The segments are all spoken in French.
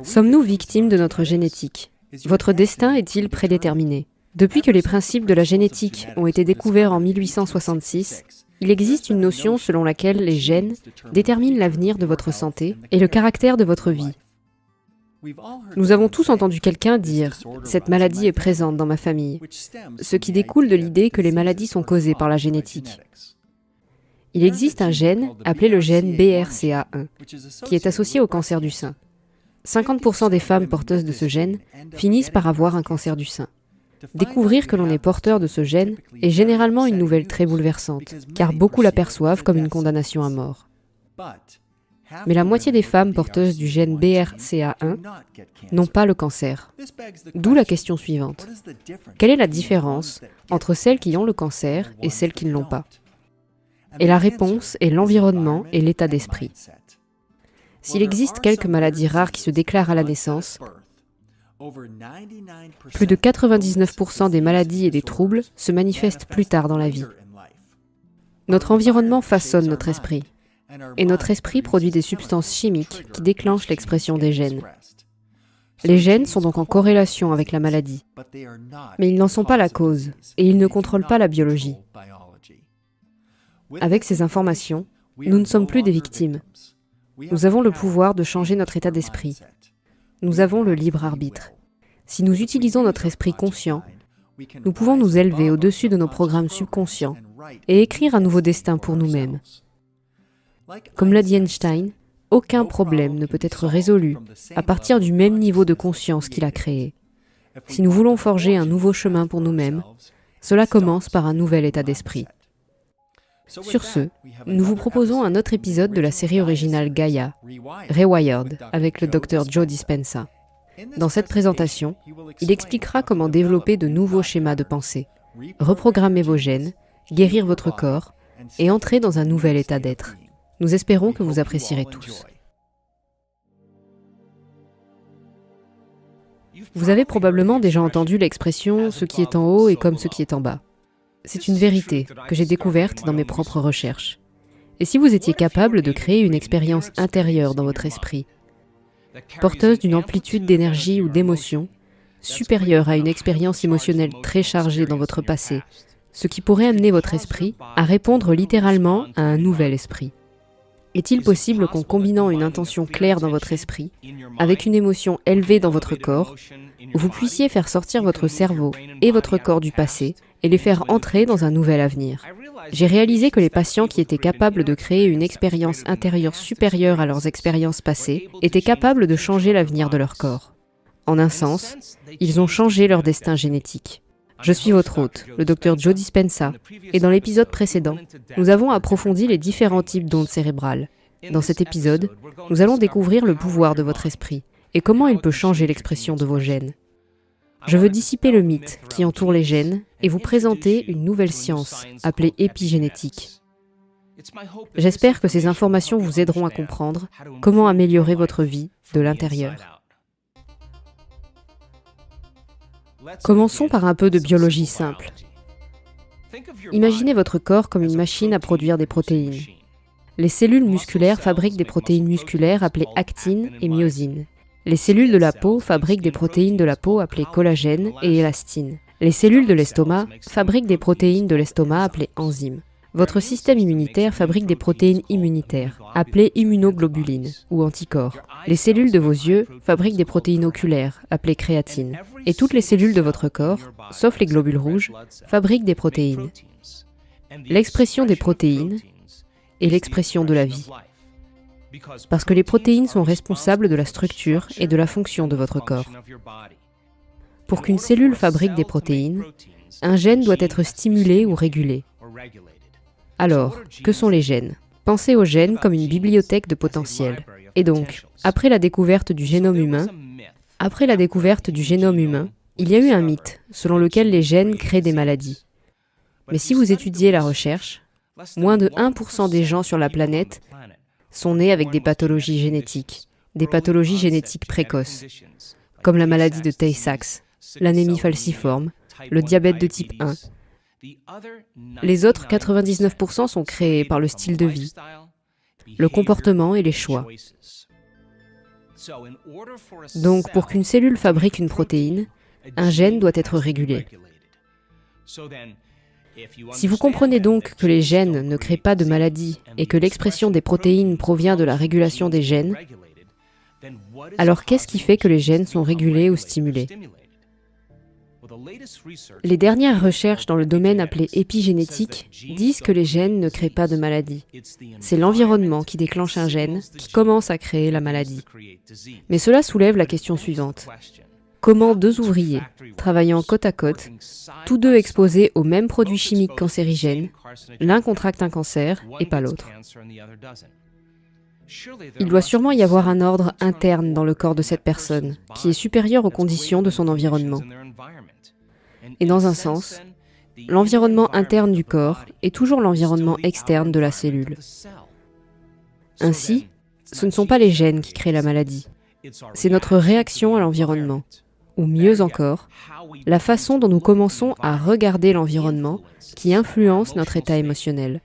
Sommes-nous victimes de notre génétique? Votre destin est-il prédéterminé? Depuis que les principes de la génétique ont été découverts en 1866, il existe une notion selon laquelle les gènes déterminent l'avenir de votre santé et le caractère de votre vie. Nous avons tous entendu quelqu'un dire « cette maladie est présente dans ma famille », ce qui découle de l'idée que les maladies sont causées par la génétique. Il existe un gène appelé le gène BRCA1 qui est associé au cancer du sein. 50% des femmes porteuses de ce gène finissent par avoir un cancer du sein. Découvrir que l'on est porteur de ce gène est généralement une nouvelle très bouleversante, car beaucoup l'aperçoivent comme une condamnation à mort. Mais la moitié des femmes porteuses du gène BRCA1 n'ont pas le cancer. D'où la question suivante. Quelle est la différence entre celles qui ont le cancer et celles qui ne l'ont pas? Et la réponse est l'environnement et l'état d'esprit. S'il existe quelques maladies rares qui se déclarent à la naissance, plus de 99% des maladies et des troubles se manifestent plus tard dans la vie. Notre environnement façonne notre esprit, et notre esprit produit des substances chimiques qui déclenchent l'expression des gènes. Les gènes sont donc en corrélation avec la maladie, mais ils n'en sont pas la cause, et ils ne contrôlent pas la biologie. Avec ces informations, nous ne sommes plus des victimes. Nous avons le pouvoir de changer notre état d'esprit. Nous avons le libre arbitre. Si nous utilisons notre esprit conscient, nous pouvons nous élever au-dessus de nos programmes subconscients et écrire un nouveau destin pour nous-mêmes. Comme l'a dit Einstein, aucun problème ne peut être résolu à partir du même niveau de conscience qu'il a créé. Si nous voulons forger un nouveau chemin pour nous-mêmes, cela commence par un nouvel état d'esprit. Sur ce, nous vous proposons un autre épisode de la série originale Gaia, Rewired, avec le Dr Joe Dispenza. Dans cette présentation, il expliquera comment développer de nouveaux schémas de pensée, reprogrammer vos gènes, guérir votre corps et entrer dans un nouvel état d'être. Nous espérons que vous apprécierez tous. Vous avez probablement déjà entendu l'expression « ce qui est en haut est comme ce qui est en bas ». C'est une vérité que j'ai découverte dans mes propres recherches. Et si vous étiez capable de créer une expérience intérieure dans votre esprit, porteuse d'une amplitude d'énergie ou d'émotion, supérieure à une expérience émotionnelle très chargée dans votre passé, ce qui pourrait amener votre esprit à répondre littéralement à un nouvel esprit. Est-il possible qu'en combinant une intention claire dans votre esprit, avec une émotion élevée dans votre corps, vous puissiez faire sortir votre cerveau et votre corps du passé et les faire entrer dans un nouvel avenir? J'ai réalisé que les patients qui étaient capables de créer une expérience intérieure supérieure à leurs expériences passées étaient capables de changer l'avenir de leur corps. En un sens, ils ont changé leur destin génétique. Je suis votre hôte, le Dr Joe Dispenza, et dans l'épisode précédent, nous avons approfondi les différents types d'ondes cérébrales. Dans cet épisode, nous allons découvrir le pouvoir de votre esprit et comment il peut changer l'expression de vos gènes. Je veux dissiper le mythe qui entoure les gènes et vous présenter une nouvelle science appelée épigénétique. J'espère que ces informations vous aideront à comprendre comment améliorer votre vie de l'intérieur. Commençons par un peu de biologie simple. Imaginez votre corps comme une machine à produire des protéines. Les cellules musculaires fabriquent des protéines musculaires appelées actine et myosine. Les cellules de la peau fabriquent des protéines de la peau appelées collagène et élastine. Les cellules de l'estomac fabriquent des protéines de l'estomac appelées enzymes. Votre système immunitaire fabrique des protéines immunitaires, appelées immunoglobulines ou anticorps. Les cellules de vos yeux fabriquent des protéines oculaires, appelées créatine. Et toutes les cellules de votre corps, sauf les globules rouges, fabriquent des protéines. L'expression des protéines est l'expression de la vie. Parce que les protéines sont responsables de la structure et de la fonction de votre corps. Pour qu'une cellule fabrique des protéines, un gène doit être stimulé ou régulé. Alors, que sont les gènes? Pensez aux gènes comme une bibliothèque de potentiel. Et donc, après la découverte du génome humain, il y a eu un mythe selon lequel les gènes créent des maladies. Mais si vous étudiez la recherche, moins de 1% des gens sur la planète sont nés avec des pathologies génétiques précoces, comme la maladie de Tay-Sachs, l'anémie falciforme, le diabète de type 1, Les autres 99% sont créés par le style de vie, le comportement et les choix. Donc, pour qu'une cellule fabrique une protéine, un gène doit être régulé. Si vous comprenez donc que les gènes ne créent pas de maladie et que l'expression des protéines provient de la régulation des gènes, alors qu'est-ce qui fait que les gènes sont régulés ou stimulés? Les dernières recherches dans le domaine appelé épigénétique disent que les gènes ne créent pas de maladie. C'est l'environnement qui déclenche un gène qui commence à créer la maladie. Mais cela soulève la question suivante. Comment deux ouvriers, travaillant côte à côte, tous deux exposés aux mêmes produits chimiques cancérigènes, l'un contracte un cancer et pas l'autre? Il doit sûrement y avoir un ordre interne dans le corps de cette personne, qui est supérieur aux conditions de son environnement. Et dans un sens, l'environnement interne du corps est toujours l'environnement externe de la cellule. Ainsi, ce ne sont pas les gènes qui créent la maladie, c'est notre réaction à l'environnement. Ou mieux encore, la façon dont nous commençons à regarder l'environnement qui influence notre état émotionnel.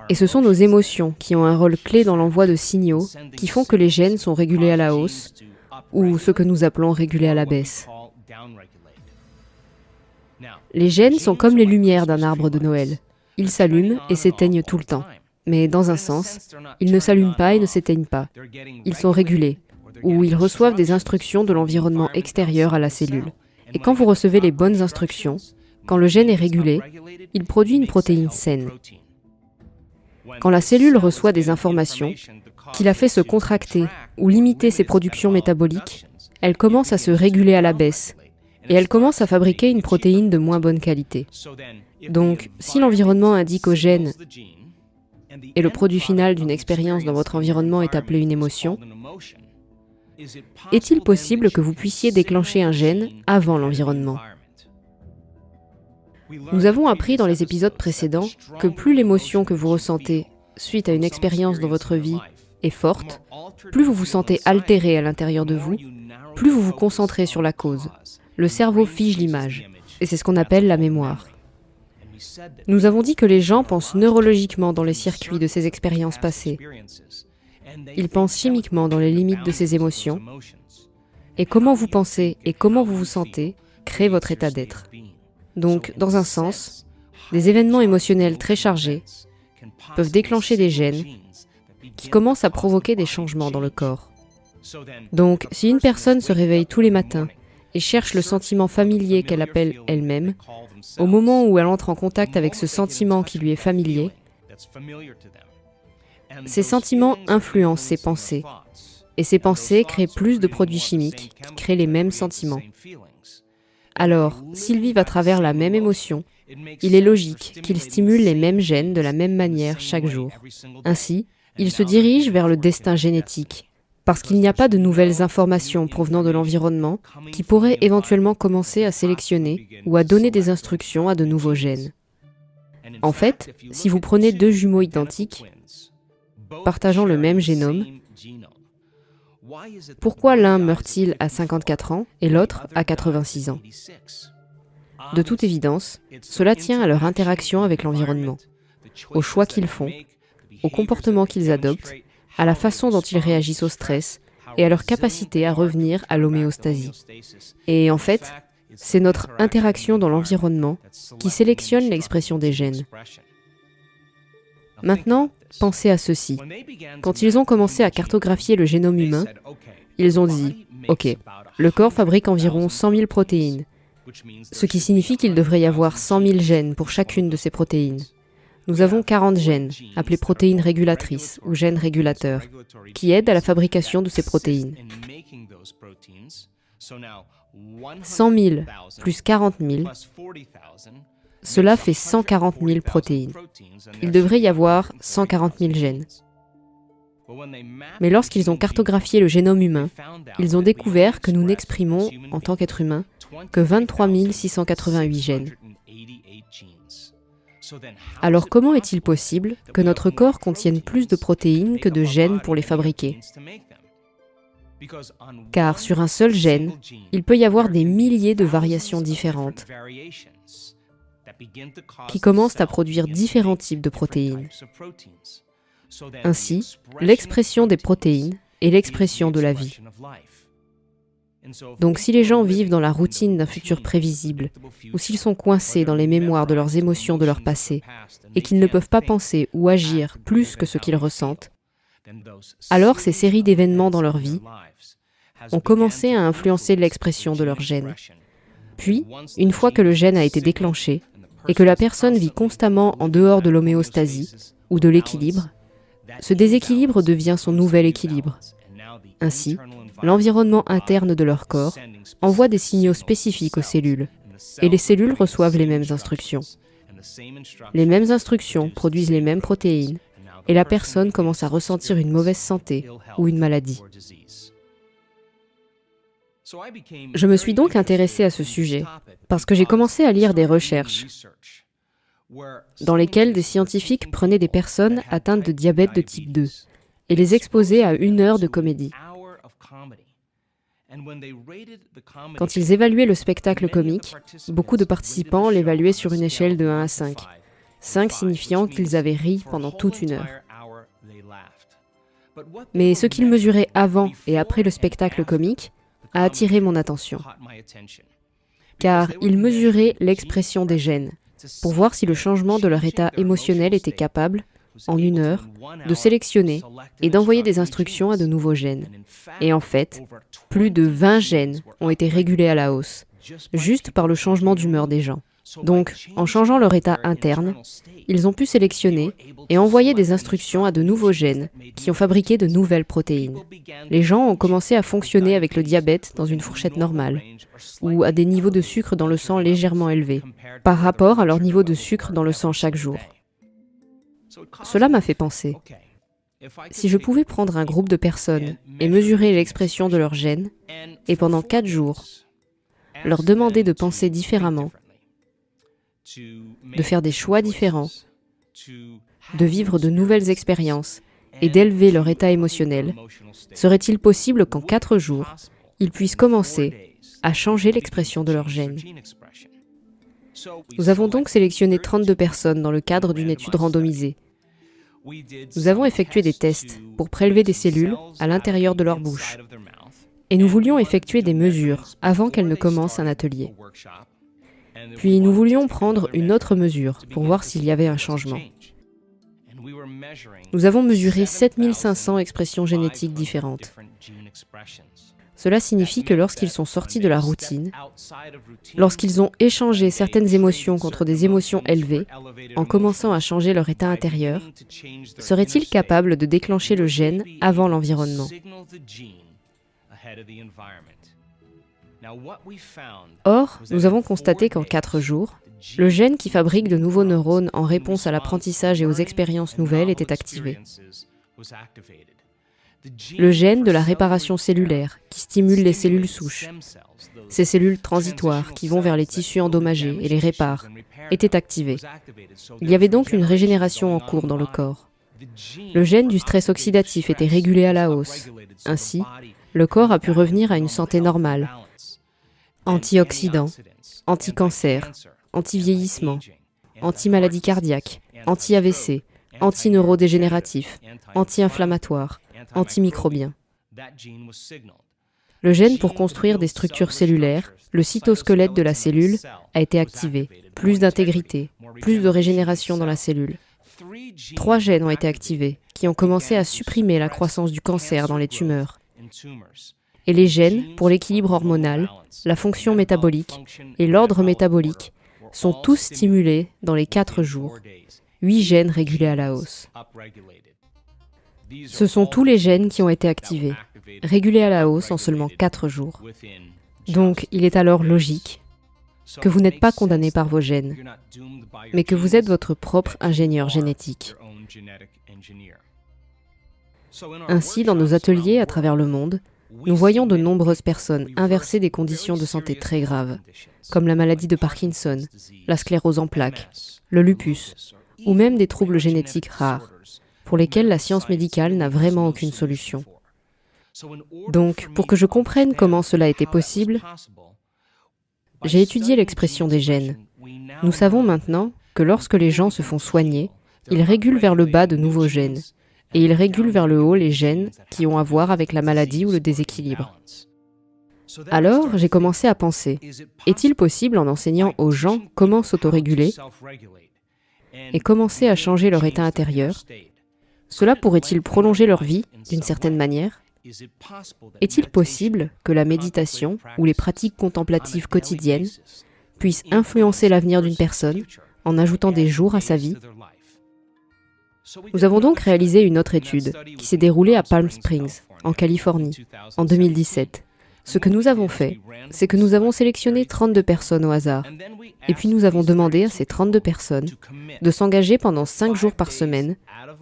Et ce sont nos émotions qui ont un rôle clé dans l'envoi de signaux qui font que les gènes sont régulés à la hausse, ou ce que nous appelons régulés à la baisse. Les gènes sont comme les lumières d'un arbre de Noël. Ils s'allument et s'éteignent tout le temps. Mais dans un sens, ils ne s'allument pas et ne s'éteignent pas. Ils sont régulés, ou ils reçoivent des instructions de l'environnement extérieur à la cellule. Et quand vous recevez les bonnes instructions, quand le gène est régulé, il produit une protéine saine. Quand la cellule reçoit des informations qui la fait se contracter ou limiter ses productions métaboliques, elle commence à se réguler à la baisse et elle commence à fabriquer une protéine de moins bonne qualité. Donc, si l'environnement indique au gène et le produit final d'une expérience dans votre environnement est appelé une émotion, est-il possible que vous puissiez déclencher un gène avant l'environnement? Nous avons appris dans les épisodes précédents que plus l'émotion que vous ressentez suite à une expérience dans votre vie est forte, plus vous vous sentez altéré à l'intérieur de vous, plus vous vous concentrez sur la cause. Le cerveau fige l'image, et c'est ce qu'on appelle la mémoire. Nous avons dit que les gens pensent neurologiquement dans les circuits de ces expériences passées. Ils pensent chimiquement dans les limites de ces émotions, et comment vous pensez et comment vous vous sentez crée votre état d'être. Donc, dans un sens, des événements émotionnels très chargés peuvent déclencher des gènes qui commencent à provoquer des changements dans le corps. Donc, si une personne se réveille tous les matins et cherche le sentiment familier qu'elle appelle elle-même, au moment où elle entre en contact avec ce sentiment qui lui est familier, ces sentiments influencent ses pensées, et ces pensées créent plus de produits chimiques qui créent les mêmes sentiments. Alors, s'ils vivent à travers la même émotion, il est logique qu'ils stimulent les mêmes gènes de la même manière chaque jour. Ainsi, ils se dirigent vers le destin génétique, parce qu'il n'y a pas de nouvelles informations provenant de l'environnement qui pourraient éventuellement commencer à sélectionner ou à donner des instructions à de nouveaux gènes. En fait, si vous prenez deux jumeaux identiques, partageant le même génome, pourquoi l'un meurt-il à 54 ans et l'autre à 86 ans? De toute évidence, cela tient à leur interaction avec l'environnement, aux choix qu'ils font, au comportement qu'ils adoptent, à la façon dont ils réagissent au stress et à leur capacité à revenir à l'homéostasie. Et en fait, c'est notre interaction dans l'environnement qui sélectionne l'expression des gènes. Maintenant, pensez à ceci. Quand ils ont commencé à cartographier le génome humain, ils ont dit « Ok, le corps fabrique environ 100 000 protéines, ce qui signifie qu'il devrait y avoir 100 000 gènes pour chacune de ces protéines. Nous avons 40 gènes, appelés protéines régulatrices ou gènes régulateurs, qui aident à la fabrication de ces protéines. 100 000 plus 40 000, cela fait 140 000 protéines. Il devrait y avoir 140 000 gènes. Mais lorsqu'ils ont cartographié le génome humain, ils ont découvert que nous n'exprimons, en tant qu'être humain, que 23 688 gènes. Alors comment est-il possible que notre corps contienne plus de protéines que de gènes pour les fabriquer? Car sur un seul gène, il peut y avoir des milliers de variations différentes. qui commencent à produire différents types de protéines. Ainsi, l'expression des protéines est l'expression de la vie. Donc si les gens vivent dans la routine d'un futur prévisible, ou s'ils sont coincés dans les mémoires de leurs émotions de leur passé, et qu'ils ne peuvent pas penser ou agir plus que ce qu'ils ressentent, alors ces séries d'événements dans leur vie ont commencé à influencer l'expression de leur gène. Puis, une fois que le gène a été déclenché, et que la personne vit constamment en dehors de l'homéostasie, ou de l'équilibre, ce déséquilibre devient son nouvel équilibre. Ainsi, l'environnement interne de leur corps envoie des signaux spécifiques aux cellules, et les cellules reçoivent les mêmes instructions. Les mêmes instructions produisent les mêmes protéines, et la personne commence à ressentir une mauvaise santé ou une maladie. Je me suis donc intéressé à ce sujet, parce que j'ai commencé à lire des recherches dans lesquelles des scientifiques prenaient des personnes atteintes de diabète de type 2 et les exposaient à 1 heure de comédie. Quand ils évaluaient le spectacle comique, beaucoup de participants l'évaluaient sur une échelle de 1 à 5, 5 signifiant qu'ils avaient ri pendant toute 1 heure. Mais ce qu'ils mesuraient avant et après le spectacle comique a attiré mon attention, car ils mesuraient l'expression des gènes pour voir si le changement de leur état émotionnel était capable, en 1 heure, de sélectionner et d'envoyer des instructions à de nouveaux gènes. Et en fait, plus de 20 gènes ont été régulés à la hausse, juste par le changement d'humeur des gens. Donc, en changeant leur état interne, ils ont pu sélectionner et envoyer des instructions à de nouveaux gènes qui ont fabriqué de nouvelles protéines. Les gens ont commencé à fonctionner avec le diabète dans une fourchette normale, ou à des niveaux de sucre dans le sang légèrement élevés, par rapport à leur niveau de sucre dans le sang chaque jour. Cela m'a fait penser, si je pouvais prendre un groupe de personnes et mesurer l'expression de leurs gènes, et pendant 4 jours, leur demander de penser différemment, de faire des choix différents, de vivre de nouvelles expériences et d'élever leur état émotionnel, serait-il possible qu'en 4 jours, ils puissent commencer à changer l'expression de leurs gènes? Nous avons donc sélectionné 32 personnes dans le cadre d'une étude randomisée. Nous avons effectué des tests pour prélever des cellules à l'intérieur de leur bouche. Et nous voulions effectuer des mesures avant qu'elles ne commencent un atelier. Puis nous voulions prendre une autre mesure pour voir s'il y avait un changement. Nous avons mesuré 7500 expressions génétiques différentes. Cela signifie que lorsqu'ils sont sortis de la routine, lorsqu'ils ont échangé certaines émotions contre des émotions élevées, en commençant à changer leur état intérieur, seraient-ils capables de déclencher le gène avant l'environnement? Or, nous avons constaté qu'en 4 jours, le gène qui fabrique de nouveaux neurones en réponse à l'apprentissage et aux expériences nouvelles était activé. Le gène de la réparation cellulaire, qui stimule les cellules souches, ces cellules transitoires qui vont vers les tissus endommagés et les réparent, était activé. Il y avait donc une régénération en cours dans le corps. Le gène du stress oxydatif était régulé à la hausse. Ainsi, le corps a pu revenir à une santé normale. Antioxydants, anti-cancer, anti-vieillissement, anti-maladie cardiaque, anti-AVC, anti-neurodégénératif, anti-inflammatoire, antimicrobien. Le gène pour construire des structures cellulaires, le cytosquelette de la cellule, a été activé. Plus d'intégrité, plus de régénération dans la cellule. 3 gènes ont été activés, qui ont commencé à supprimer la croissance du cancer dans les tumeurs. Et les gènes pour l'équilibre hormonal, la fonction métabolique et l'ordre métabolique sont tous stimulés dans les 4 jours. 8 gènes régulés à la hausse. Ce sont tous les gènes qui ont été activés, régulés à la hausse en seulement 4 jours. Donc, il est alors logique que vous n'êtes pas condamné par vos gènes, mais que vous êtes votre propre ingénieur génétique. Ainsi, dans nos ateliers à travers le monde, nous voyons de nombreuses personnes inverser des conditions de santé très graves, comme la maladie de Parkinson, la sclérose en plaques, le lupus, ou même des troubles génétiques rares, pour lesquels la science médicale n'a vraiment aucune solution. Donc, pour que je comprenne comment cela était possible, j'ai étudié l'expression des gènes, Nous savons maintenant que lorsque les gens se font soigner, ils régulent vers le bas de nouveaux gènes, et ils régulent vers le haut les gènes qui ont à voir avec la maladie ou le déséquilibre. Alors, j'ai commencé à penser, est-il possible en enseignant aux gens comment s'autoréguler et commencer à changer leur état intérieur, cela pourrait-il prolonger leur vie d'une certaine manière? Est-il possible que la méditation ou les pratiques contemplatives quotidiennes puissent influencer l'avenir d'une personne en ajoutant des jours à sa vie? Nous avons donc réalisé une autre étude qui s'est déroulée à Palm Springs, en Californie, en 2017. Ce que nous avons fait, c'est que nous avons sélectionné 32 personnes au hasard, et puis nous avons demandé à ces 32 personnes de s'engager pendant 5 jours par semaine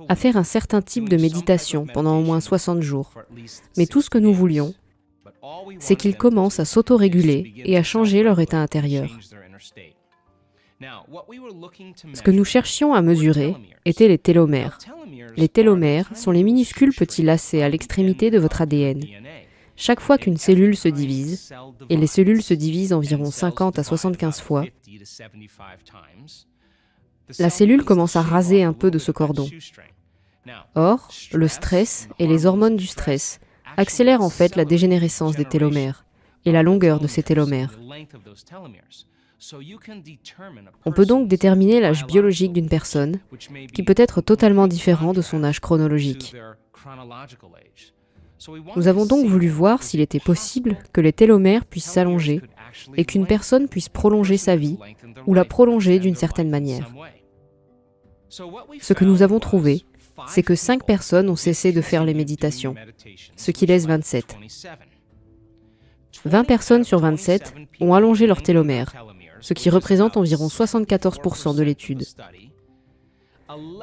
à faire un certain type de méditation pendant au moins 60 jours. Mais tout ce que nous voulions, c'est qu'ils commencent à s'autoréguler et à changer leur état intérieur. Ce que nous cherchions à mesurer étaient les télomères. Les télomères sont les minuscules petits lacets à l'extrémité de votre ADN. Chaque fois qu'une cellule se divise, et les cellules se divisent environ 50 à 75 fois, la cellule commence à raser un peu de ce cordon. Or, le stress et les hormones du stress accélèrent en fait la dégénérescence des télomères et la longueur de ces télomères. On peut donc déterminer l'âge biologique d'une personne qui peut être totalement différent de son âge chronologique. Nous avons donc voulu voir s'il était possible que les télomères puissent s'allonger et qu'une personne puisse prolonger sa vie ou la prolonger d'une certaine manière. Ce que nous avons trouvé, c'est que 5 personnes ont cessé de faire les méditations, ce qui laisse 27. 20 personnes sur 27 ont allongé leurs télomères, ce qui représente environ 74% de l'étude.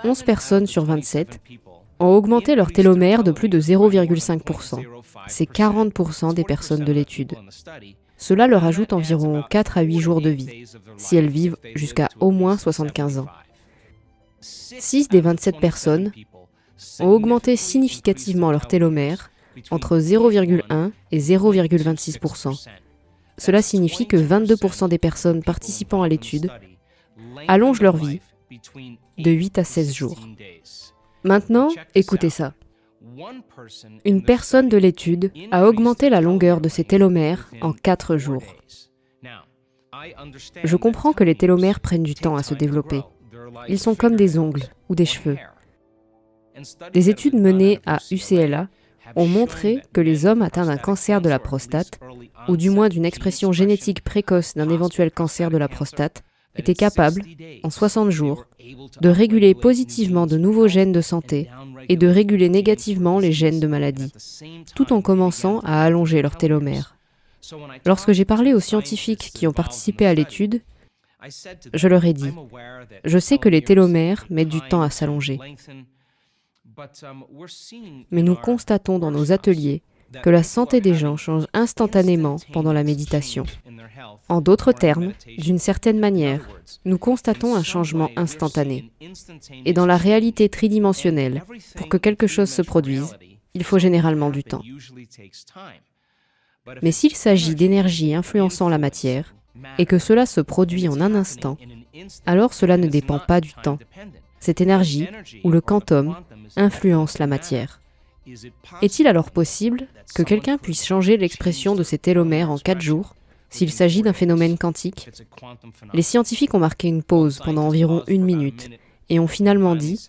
11 personnes sur 27 ont augmenté leur télomère de plus de 0,5%. C'est 40% des personnes de l'étude. Cela leur ajoute environ 4 à 8 jours de vie, si elles vivent jusqu'à au moins 75 ans. 6 des 27 personnes ont augmenté significativement leur télomère entre 0,1 et 0,26%. Cela signifie que 22% des personnes participant à l'étude allongent leur vie de 8 à 16 jours. Maintenant, écoutez ça. Une personne de l'étude a augmenté la longueur de ses télomères en 4 jours. Je comprends que les télomères prennent du temps à se développer. Ils sont comme des ongles ou des cheveux. Des études menées à UCLA ont montré que les hommes atteints d'un cancer de la prostate, ou du moins d'une expression génétique précoce d'un éventuel cancer de la prostate, étaient capables, en 60 jours, de réguler positivement de nouveaux gènes de santé et de réguler négativement les gènes de maladie, tout en commençant à allonger leurs télomères. Lorsque j'ai parlé aux scientifiques qui ont participé à l'étude, je leur ai dit, « Je sais que les télomères mettent du temps à s'allonger. Mais nous constatons dans nos ateliers que la santé des gens change instantanément pendant la méditation. En d'autres termes, d'une certaine manière, nous constatons un changement instantané. Et dans la réalité tridimensionnelle, pour que quelque chose se produise, il faut généralement du temps. Mais s'il s'agit d'énergie influençant la matière, et que cela se produit en un instant, alors cela ne dépend pas du temps. Cette énergie, ou le quantum, influence la matière. Est-il alors possible que quelqu'un puisse changer l'expression de ses télomères en 4 jours, s'il s'agit d'un phénomène quantique? Les scientifiques ont marqué une pause pendant environ 1 minute et ont finalement dit,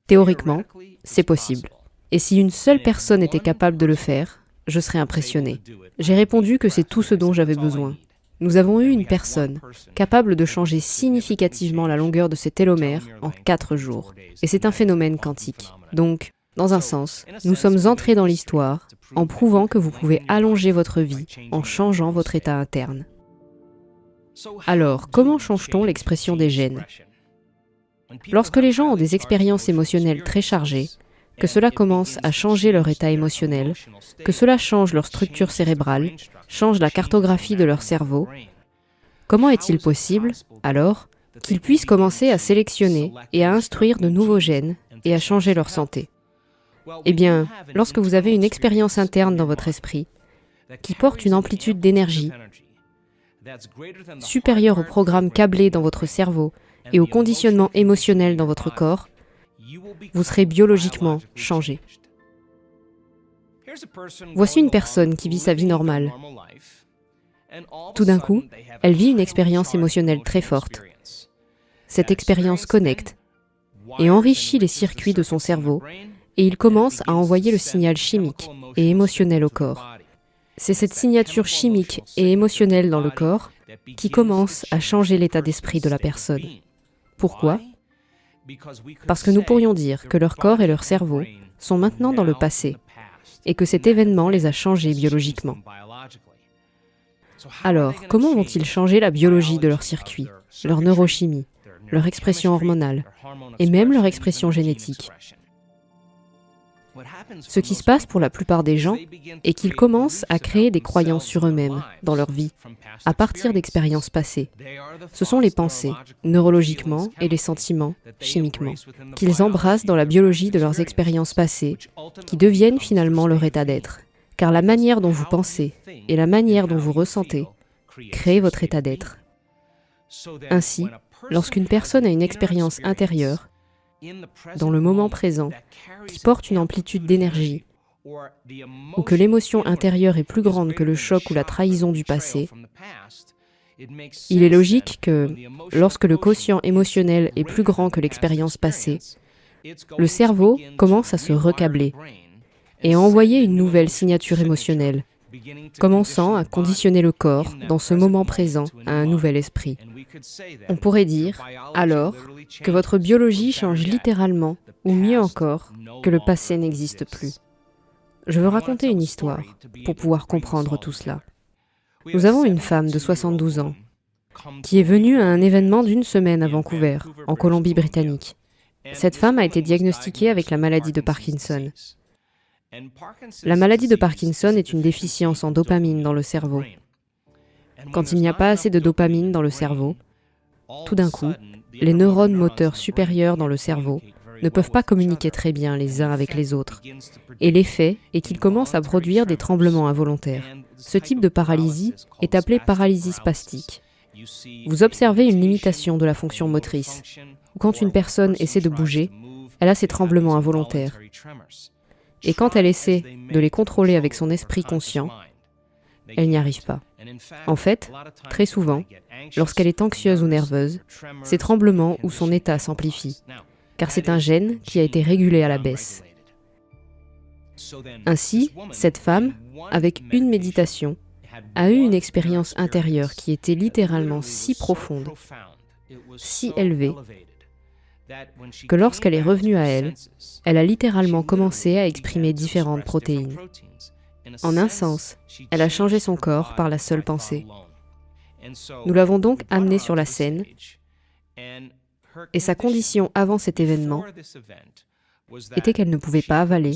théoriquement, c'est possible. Et si une seule personne était capable de le faire, je serais impressionné. J'ai répondu que c'est tout ce dont j'avais besoin. Nous avons eu une personne capable de changer significativement la longueur de ses télomères en 4 jours. Et c'est un phénomène quantique. Donc, dans un sens, nous sommes entrés dans l'histoire en prouvant que vous pouvez allonger votre vie en changeant votre état interne. Alors, comment change-t-on l'expression des gènes? Lorsque les gens ont des expériences émotionnelles très chargées, que cela commence à changer leur état émotionnel, que cela change leur structure cérébrale, change la cartographie de leur cerveau, comment est-il possible, alors, qu'ils puissent commencer à sélectionner et à instruire de nouveaux gènes et à changer leur santé? Eh bien, lorsque vous avez une expérience interne dans votre esprit qui porte une amplitude d'énergie, supérieur au programme câblé dans votre cerveau et au conditionnement émotionnel dans votre corps, vous serez biologiquement changé. Voici une personne qui vit sa vie normale. Tout d'un coup, elle vit une expérience émotionnelle très forte. Cette expérience connecte et enrichit les circuits de son cerveau et il commence à envoyer le signal chimique et émotionnel au corps. C'est cette signature chimique et émotionnelle dans le corps qui commence à changer l'état d'esprit de la personne. Pourquoi ? Parce que nous pourrions dire que leur corps et leur cerveau sont maintenant dans le passé et que cet événement les a changés biologiquement. Alors, comment vont-ils changer la biologie de leurs circuits, leur neurochimie, leur expression hormonale et même leur expression génétique ? Ce qui se passe pour la plupart des gens est qu'ils commencent à créer des croyances sur eux-mêmes dans leur vie, à partir d'expériences passées. Ce sont les pensées, neurologiquement, et les sentiments, chimiquement, qu'ils embrassent dans la biologie de leurs expériences passées, qui deviennent finalement leur état d'être. Car la manière dont vous pensez et la manière dont vous ressentez créent votre état d'être. Ainsi, lorsqu'une personne a une expérience intérieure, dans le moment présent, qui porte une amplitude d'énergie, ou que l'émotion intérieure est plus grande que le choc ou la trahison du passé, il est logique que, lorsque le quotient émotionnel est plus grand que l'expérience passée, le cerveau commence à se recabler et à envoyer une nouvelle signature émotionnelle, commençant à conditionner le corps dans ce moment présent à un nouvel esprit. On pourrait dire, alors, que votre biologie change littéralement, ou mieux encore, que le passé n'existe plus. Je veux raconter une histoire pour pouvoir comprendre tout cela. Nous avons une femme de 72 ans qui est venue à un événement d'une semaine à Vancouver, en Colombie-Britannique. Cette femme a été diagnostiquée avec la maladie de Parkinson. La maladie de Parkinson est une déficience en dopamine dans le cerveau. Quand il n'y a pas assez de dopamine dans le cerveau, tout d'un coup, les neurones moteurs supérieurs dans le cerveau ne peuvent pas communiquer très bien les uns avec les autres. Et l'effet est qu'ils commencent à produire des tremblements involontaires. Ce type de paralysie est appelé paralysie spastique. Vous observez une limitation de la fonction motrice. Quand une personne essaie de bouger, elle a ces tremblements involontaires. Et quand elle essaie de les contrôler avec son esprit conscient, elle n'y arrive pas. En fait, très souvent, lorsqu'elle est anxieuse ou nerveuse, ces tremblements ou son état s'amplifient, car c'est un gène qui a été régulé à la baisse. Ainsi, cette femme, avec une méditation, a eu une expérience intérieure qui était littéralement si profonde, si élevée, que lorsqu'elle est revenue à elle, elle a littéralement commencé à exprimer différentes protéines. En un sens, elle a changé son corps par la seule pensée. Nous l'avons donc amenée sur la scène, et sa condition avant cet événement était qu'elle ne pouvait pas avaler,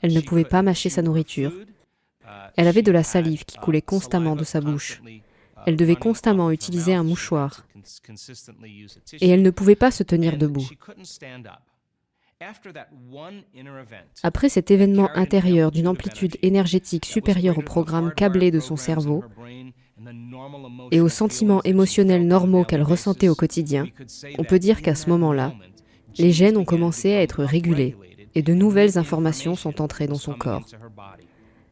elle ne pouvait pas mâcher sa nourriture, elle avait de la salive qui coulait constamment de sa bouche, elle devait constamment utiliser un mouchoir, et elle ne pouvait pas se tenir debout. Après cet événement intérieur d'une amplitude énergétique supérieure au programme câblé de son cerveau et aux sentiments émotionnels normaux qu'elle ressentait au quotidien, on peut dire qu'à ce moment-là, les gènes ont commencé à être régulés et de nouvelles informations sont entrées dans son corps.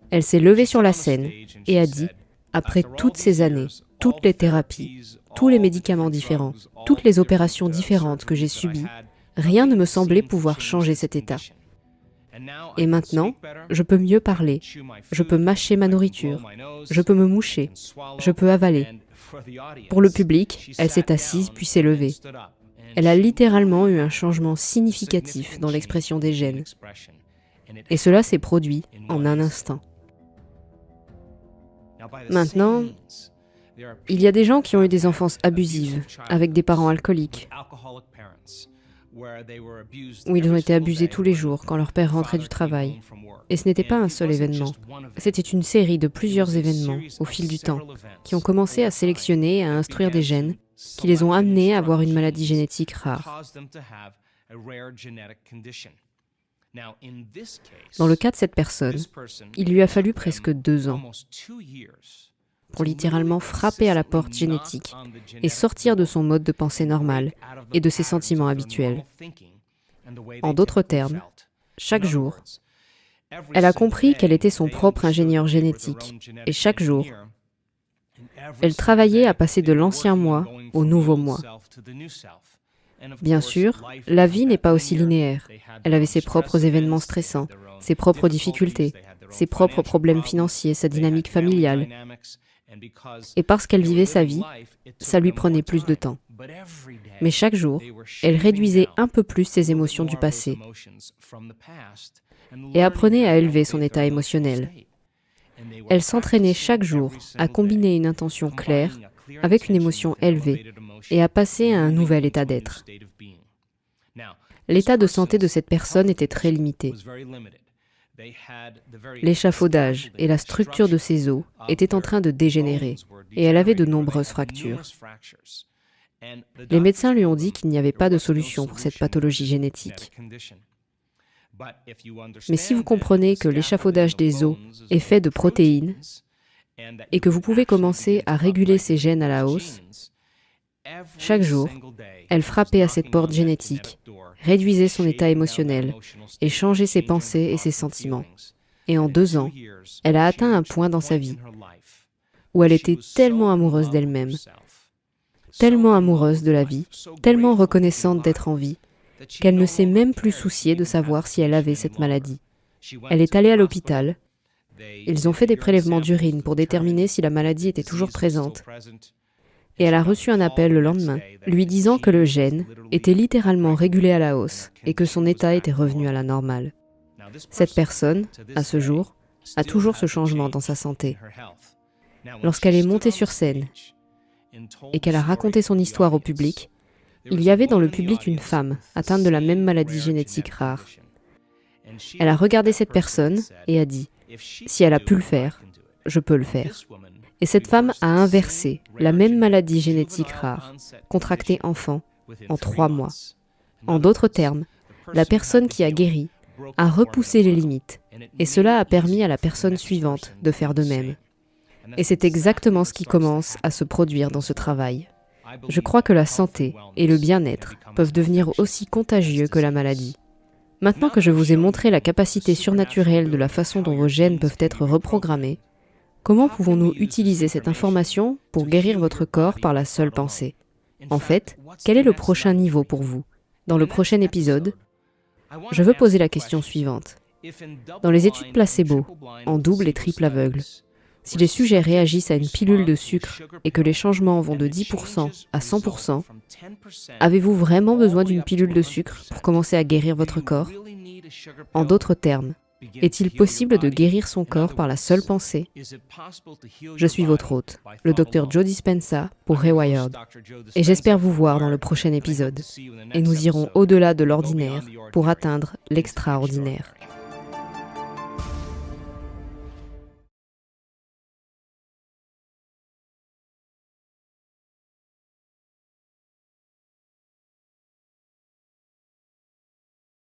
Elle s'est levée sur la scène et a dit, après toutes ces années, toutes les thérapies, tous les médicaments différents, toutes les opérations différentes que j'ai subies, rien ne me semblait pouvoir changer cet état. Et maintenant, je peux mieux parler, je peux mâcher ma nourriture, je peux me moucher, je peux avaler. Pour le public, elle s'est assise puis s'est levée. Elle a littéralement eu un changement significatif dans l'expression des gènes. Et cela s'est produit en un instant. Maintenant, il y a des gens qui ont eu des enfances abusives, avec des parents alcooliques, où ils ont été abusés tous les jours quand leur père rentrait du travail. Et ce n'était pas un seul événement. C'était une série de plusieurs événements, au fil du temps, qui ont commencé à sélectionner et à instruire des gènes qui les ont amenés à avoir une maladie génétique rare. Dans le cas de cette personne, il lui a fallu presque 2 ans. pour littéralement frapper à la porte génétique et sortir de son mode de pensée normal et de ses sentiments habituels. En d'autres termes, chaque jour, elle a compris qu'elle était son propre ingénieur génétique et chaque jour, elle travaillait à passer de l'ancien moi au nouveau moi. Bien sûr, la vie n'est pas aussi linéaire. Elle avait ses propres événements stressants, ses propres difficultés, ses propres problèmes financiers, sa dynamique familiale. Et parce qu'elle vivait sa vie, ça lui prenait plus de temps. Mais chaque jour, elle réduisait un peu plus ses émotions du passé et apprenait à élever son état émotionnel. Elle s'entraînait chaque jour à combiner une intention claire avec une émotion élevée et à passer à un nouvel état d'être. L'état de santé de cette personne était très limité. L'échafaudage et la structure de ses os étaient en train de dégénérer et elle avait de nombreuses fractures. Les médecins lui ont dit qu'il n'y avait pas de solution pour cette pathologie génétique. Mais si vous comprenez que l'échafaudage des os est fait de protéines et que vous pouvez commencer à réguler ces gènes à la hausse, chaque jour, elle frappait à cette porte génétique, réduisait son état émotionnel et changeait ses pensées et ses sentiments. Et en 2 ans, elle a atteint un point dans sa vie où elle était tellement amoureuse d'elle-même, tellement amoureuse de la vie, tellement reconnaissante d'être en vie, qu'elle ne s'est même plus souciée de savoir si elle avait cette maladie. Elle est allée à l'hôpital. Ils ont fait des prélèvements d'urine pour déterminer si la maladie était toujours présente. Et elle a reçu un appel le lendemain, lui disant que le gène était littéralement régulé à la hausse et que son état était revenu à la normale. Cette personne, à ce jour, a toujours ce changement dans sa santé. Lorsqu'elle est montée sur scène et qu'elle a raconté son histoire au public, il y avait dans le public une femme atteinte de la même maladie génétique rare. Elle a regardé cette personne et a dit « Si elle a pu le faire, je peux le faire ». Et cette femme a inversé la même maladie génétique rare, contractée enfant, en 3 mois. En d'autres termes, la personne qui a guéri a repoussé les limites, et cela a permis à la personne suivante de faire de même. Et c'est exactement ce qui commence à se produire dans ce travail. Je crois que la santé et le bien-être peuvent devenir aussi contagieux que la maladie. Maintenant que je vous ai montré la capacité surnaturelle de la façon dont vos gènes peuvent être reprogrammés, comment pouvons-nous utiliser cette information pour guérir votre corps par la seule pensée? En fait, quel est le prochain niveau pour vous? Dans le prochain épisode, je veux poser la question suivante. Dans les études placebo, en double et triple aveugle, si les sujets réagissent à une pilule de sucre et que les changements vont de 10% à 100%, avez-vous vraiment besoin d'une pilule de sucre pour commencer à guérir votre corps? En d'autres termes, est-il possible de guérir son corps par la seule pensée? Je suis votre hôte, le Dr Joe Dispenza pour Rewired, et j'espère vous voir dans le prochain épisode. Et nous irons au-delà de l'ordinaire pour atteindre l'extraordinaire.